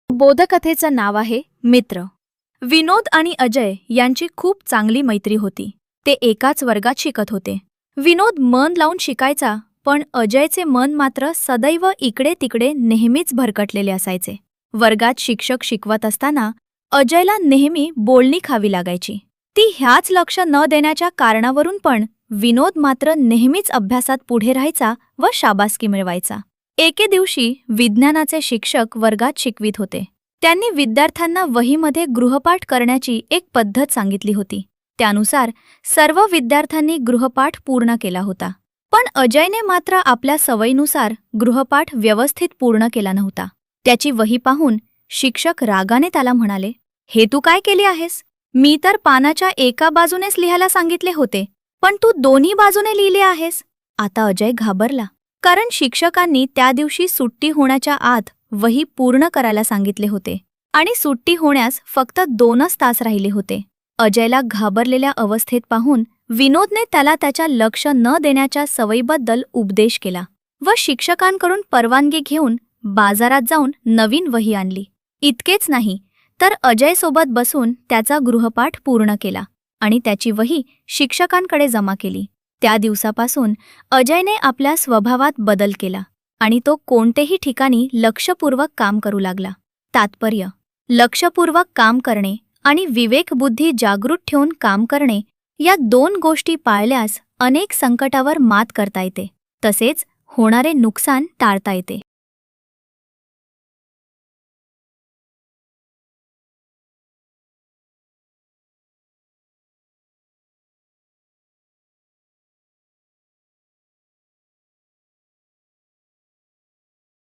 बोधकथेचं नाव आहे मित्र. विनोद आणि अजय यांची खूप चांगली मैत्री होती. ते एकाच वर्गात शिकत होते. विनोद मन लावून शिकायचा, पण अजयचे मन मात्र सदैव इकडे तिकडे नेहमीच भरकटलेले असायचे. वर्गात शिक्षक शिकवत असताना अजयला नेहमी बोलणी खावी लागायची. ती ह्याच लक्ष न देण्याच्या कारणावरून पण विनोद मात्र नेहमीच अभ्यासात पुढे राहायचा व शाबासकी मिळवायचा. एके दिवशी विज्ञानाचे शिक्षक वर्गात शिकवित होते. त्यांनी विद्यार्थ्यांना वहीमध्ये गृहपाठ करण्याची एक पद्धत सांगितली होती. त्यानुसार सर्व विद्यार्थ्यांनी गृहपाठ पूर्ण केला होता. पण अजयने मात्र आपल्या सवयीनुसार गृहपाठ व्यवस्थित पूर्ण केला नव्हता. त्याची वही पाहून शिक्षक रागाने त्याला म्हणाले, "हे तू काय केले आहेस? मी तर पानाच्या एका बाजूनेच लिहायला सांगितले होते, पण तू दोन्ही बाजूने लिहिले आहेस." आता अजय घाबरला, कारण शिक्षकांनी त्या दिवशी सुट्टी होण्याच्या आत वही पूर्ण करायला सांगितले होते आणि सुट्टी होण्यास फक्त 2च तास राहिले होते. अजयला घाबरलेल्या अवस्थेत पाहून विनोदने त्याला त्याच्या लक्ष न देण्याच्या सवयीबद्दल उपदेश केला व शिक्षकांकडून परवानगी घेऊन बाजारात जाऊन नवीन वही आणली. इतकेच नाही तर अजयसोबत बसून त्याचा गृहपाठ पूर्ण केला आणि त्याची वही शिक्षकांकडे जमा केली. त्या दिवसापासून अजयने आपल्या स्वभावात बदल केला आणि तो कोणतेही ठिकाणी लक्षपूर्वक काम करू लागला. तात्पर्य: लक्षपूर्वक काम करणे आणि विवेकबुद्धी जागृत ठेवून काम करणे या 2 गोष्टी पाळल्यास अनेक संकटावर मात करता येते, तसेच होणारे नुकसान टाळता येते.